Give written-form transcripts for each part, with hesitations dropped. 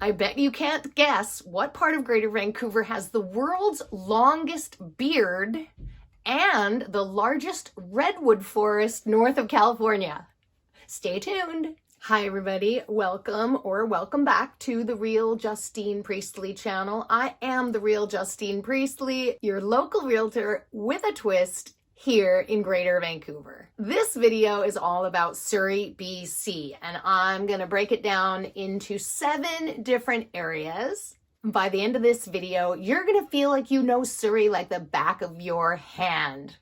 I bet you can't guess what part of Greater Vancouver has the world's longest beard and the largest redwood forest north of California. Stay tuned. Hi everybody, welcome or welcome back to the Real Justine Priestley channel. I am the Real Justine Priestley, your local realtor with a twist here in Greater Vancouver. This video is all about Surrey, BC, and I'm gonna break it down into 7 different areas. By the end of this video, you're gonna feel like you know Surrey like the back of your hand.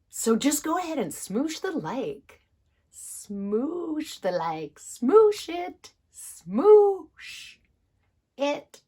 So just go ahead and smoosh the like. Smoosh the like, smoosh it, smoosh it,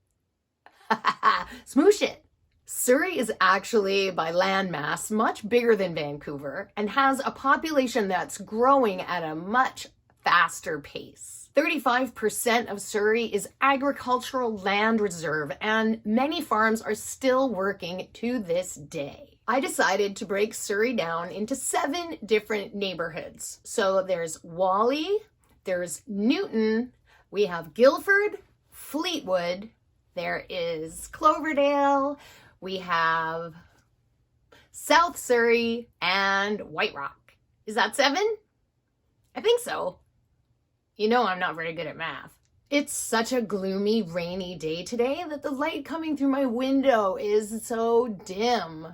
smoosh it. Surrey is actually, by landmass, much bigger than Vancouver and has a population that's growing at a much faster pace. 35% of Surrey is agricultural land reserve, and many farms are still working to this day. I decided to break Surrey down into 7 different neighborhoods. So there's Whalley, there's Newton, we have Guildford, Fleetwood, there is Cloverdale, we have South Surrey, and White Rock. Is that 7? I think so. You know I'm not very good at math. It's such a gloomy, rainy day today that the light coming through my window is so dim.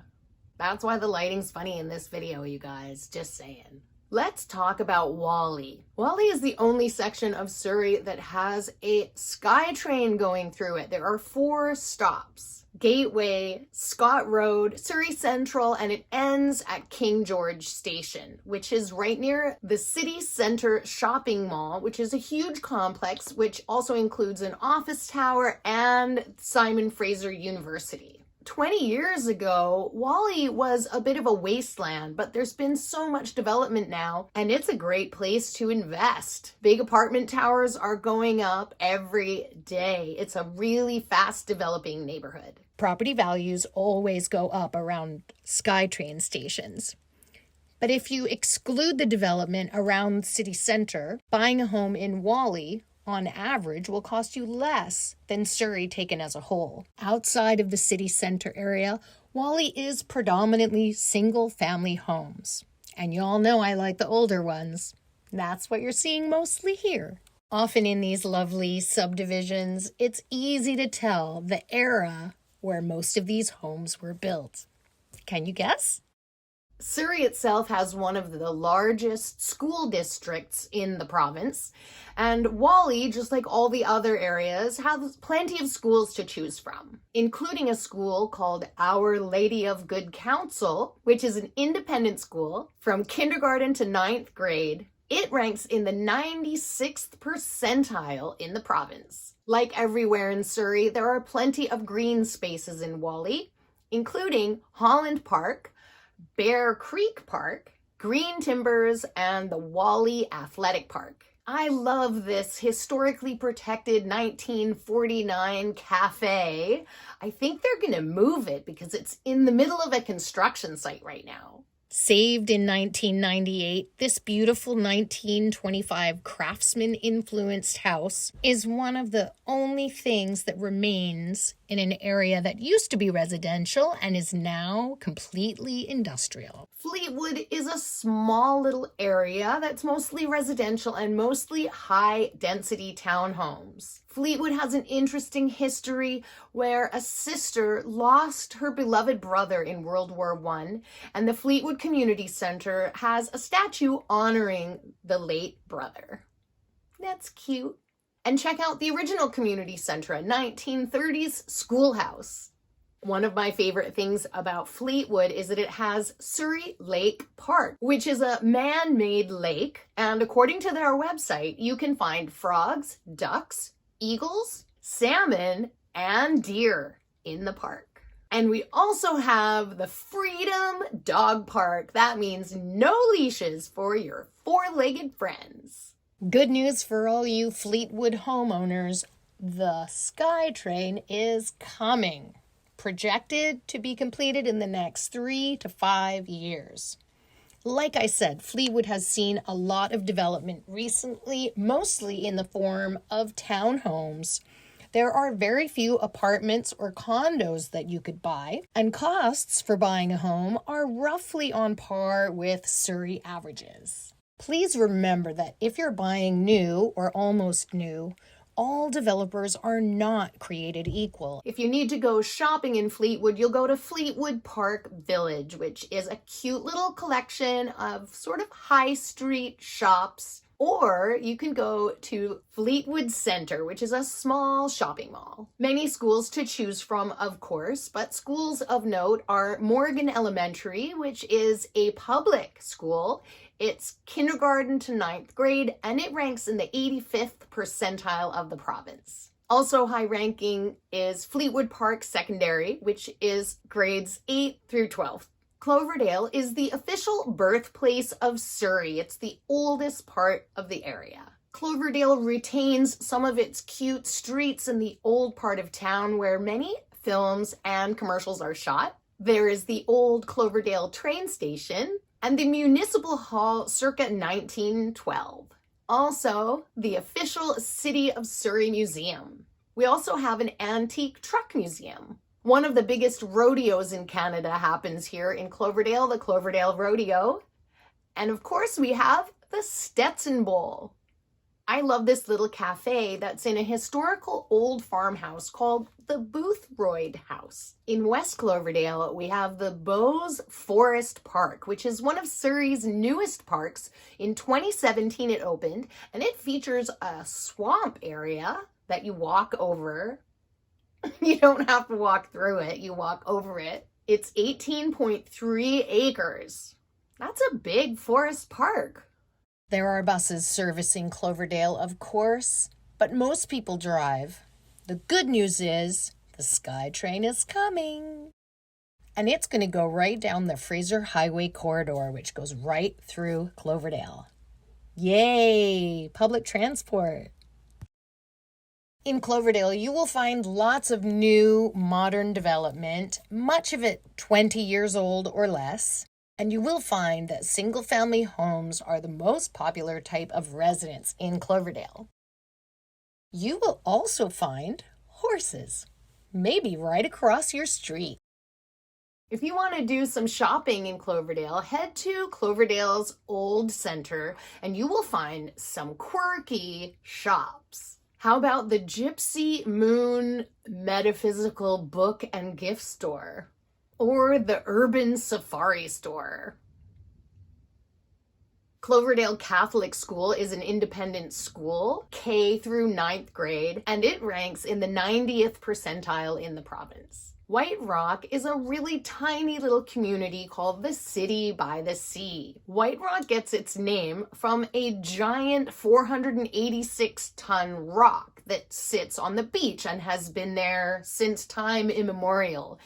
That's why the lighting's funny in this video, you guys. Just saying. Let's talk about Whalley. Whalley is the only section of Surrey that has a skytrain going through it. There are 4 stops. Gateway, Scott Road, Surrey Central, and it ends at King George Station, which is right near the city center shopping mall, which is a huge complex, which also includes an office tower and Simon Fraser University. 20 years ago, Whalley was a bit of a wasteland, but there's been so much development now, and it's a great place to invest. Big apartment towers are going up every day. It's a really fast developing neighborhood. Property values always go up around SkyTrain stations. But if you exclude the development around city center, buying a home in Whalley on average will cost you less than Surrey taken as a whole. Outside of the city center area, Whalley is predominantly single-family homes. And y'all know I like the older ones. That's what you're seeing mostly here. Often in these lovely subdivisions, it's easy to tell the era where most of these homes were built. Can you guess? Surrey itself has one of the largest school districts in the province, and Whalley, just like all the other areas, has plenty of schools to choose from, including a school called Our Lady of Good Counsel, which is an independent school from kindergarten to 9th grade. It ranks in the 96th percentile in the province. Like everywhere in Surrey, there are plenty of green spaces in Whalley, including Holland Park, Bear Creek Park, Green Timbers, and the Whalley Athletic Park. I love this historically protected 1949 cafe. I think they're going to move it because it's in the middle of a construction site right now. Saved in 1998, this beautiful 1925 craftsman-influenced house is one of the only things that remains in an area that used to be residential and is now completely industrial. Fleetwood is a small little area that's mostly residential and mostly high-density townhomes. Fleetwood has an interesting history where a sister lost her beloved brother in World War I, and the Fleetwood Community Center has a statue honoring the late brother. That's cute. And check out the original community center, a 1930s schoolhouse. One of my favorite things about Fleetwood is that it has Surrey Lake Park, which is a man-made lake, and according to their website, you can find frogs, ducks, eagles, salmon, and deer in the park. And we also have the Freedom Dog Park. That means no leashes for your 4-legged friends. Good news for all you Fleetwood homeowners, the SkyTrain is coming. Projected to be completed in the next 3 to 5 years. Like I said, Fleetwood has seen a lot of development recently, mostly in the form of townhomes, There are very few apartments or condos that you could buy, and costs for buying a home are roughly on par with Surrey averages. Please remember that if you're buying new or almost new, all developers are not created equal. If you need to go shopping in Fleetwood, you'll go to Fleetwood Park Village, which is a cute little collection of sort of high street shops. Or you can go to Fleetwood Centre, which is a small shopping mall. Many schools to choose from, of course, but schools of note are Morgan Elementary, which is a public school. It's kindergarten to 9th grade, and it ranks in the 85th percentile of the province. Also high ranking is Fleetwood Park Secondary, which is grades 8 through 12. Cloverdale is the official birthplace of Surrey. It's the oldest part of the area. Cloverdale retains some of its cute streets in the old part of town where many films and commercials are shot. There is the old Cloverdale train station and the Municipal Hall circa 1912. Also, the official City of Surrey Museum. We also have an antique truck museum. One of the biggest rodeos in Canada happens here in Cloverdale, the Cloverdale Rodeo. And of course, we have the Stetson Bowl. I love this little cafe that's in a historical old farmhouse called the Boothroyd House. In West Cloverdale, we have the Bowes Forest Park, which is one of Surrey's newest parks. In 2017, it opened, and it features a swamp area that you walk over. You don't have to walk through it, you walk over it. It's 18.3 acres. That's a big forest park. There are buses servicing Cloverdale, of course, but most people drive. The good news is the SkyTrain is coming. And it's going to go right down the Fraser Highway corridor, which goes right through Cloverdale. Yay! Public transport. In Cloverdale, you will find lots of new, modern development, much of it 20 years old or less, and you will find that single-family homes are the most popular type of residence in Cloverdale. You will also find horses, maybe right across your street. If you want to do some shopping in Cloverdale, head to Cloverdale's Old Centre and you will find some quirky shops. How about the Gypsy Moon Metaphysical Book and Gift Store? Or the Urban Safari Store? Cloverdale Catholic School is an independent school, K through 9th grade, and it ranks in the 90th percentile in the province. White Rock is a really tiny little community called the City by the Sea. White Rock gets its name from a giant 486-ton rock that sits on the beach and has been there since time immemorial.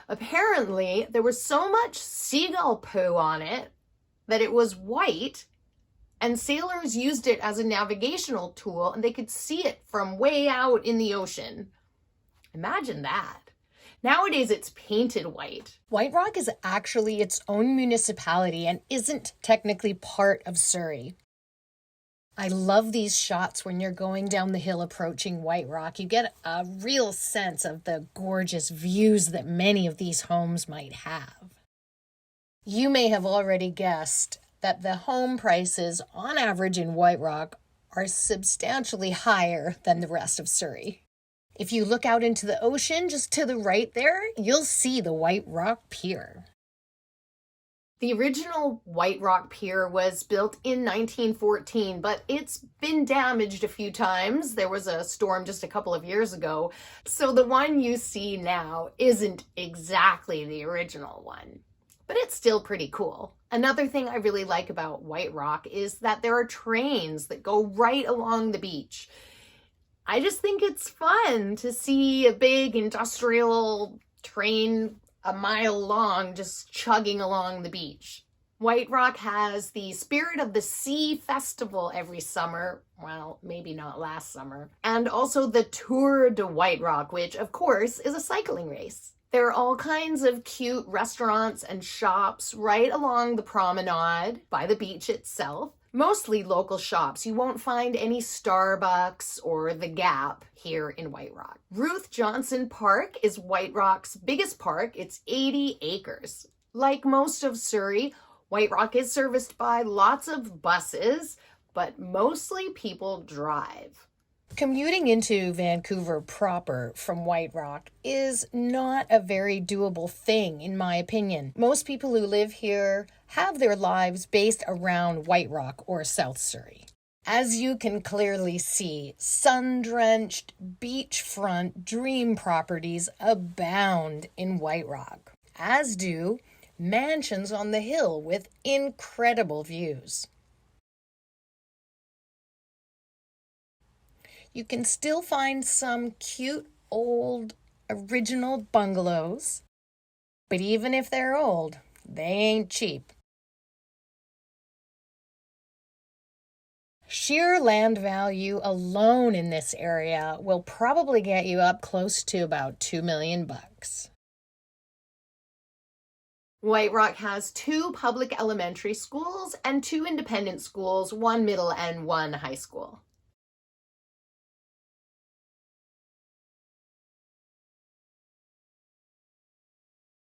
Apparently, there was so much seagull poo on it that it was white, and sailors used it as a navigational tool, and they could see it from way out in the ocean. Imagine that. Nowadays, it's painted white. White Rock is actually its own municipality and isn't technically part of Surrey. I love these shots when you're going down the hill approaching White Rock. You get a real sense of the gorgeous views that many of these homes might have. You may have already guessed that the home prices on average in White Rock are substantially higher than the rest of Surrey. If you look out into the ocean just to the right there, you'll see the White Rock Pier. The original White Rock Pier was built in 1914, but it's been damaged a few times. There was a storm just a couple of years ago, so the one you see now isn't exactly the original one, but it's still pretty cool. Another thing I really like about White Rock is that there are trains that go right along the beach. I just think it's fun to see a big industrial train a mile long just chugging along the beach. White Rock has the Spirit of the Sea Festival every summer. Well, maybe not last summer. And also the Tour de White Rock, which of course is a cycling race. There are all kinds of cute restaurants and shops right along the promenade by the beach itself. Mostly local shops. You won't find any Starbucks or The Gap here in White Rock. Ruth Johnson Park is White Rock's biggest park. It's 80 acres. Like most of Surrey, White Rock is serviced by lots of buses, but mostly people drive. Commuting into Vancouver proper from White Rock is not a very doable thing, in my opinion. Most people who live here have their lives based around White Rock or South Surrey. As you can clearly see, sun-drenched, beachfront dream properties abound in White Rock, as do mansions on the hill with incredible views. You can still find some cute old original bungalows, but even if they're old, they ain't cheap. Sheer land value alone in this area will probably get you up close to about $2 million. White Rock has 2 public elementary schools and 2 independent schools, 1 middle and 1 high school.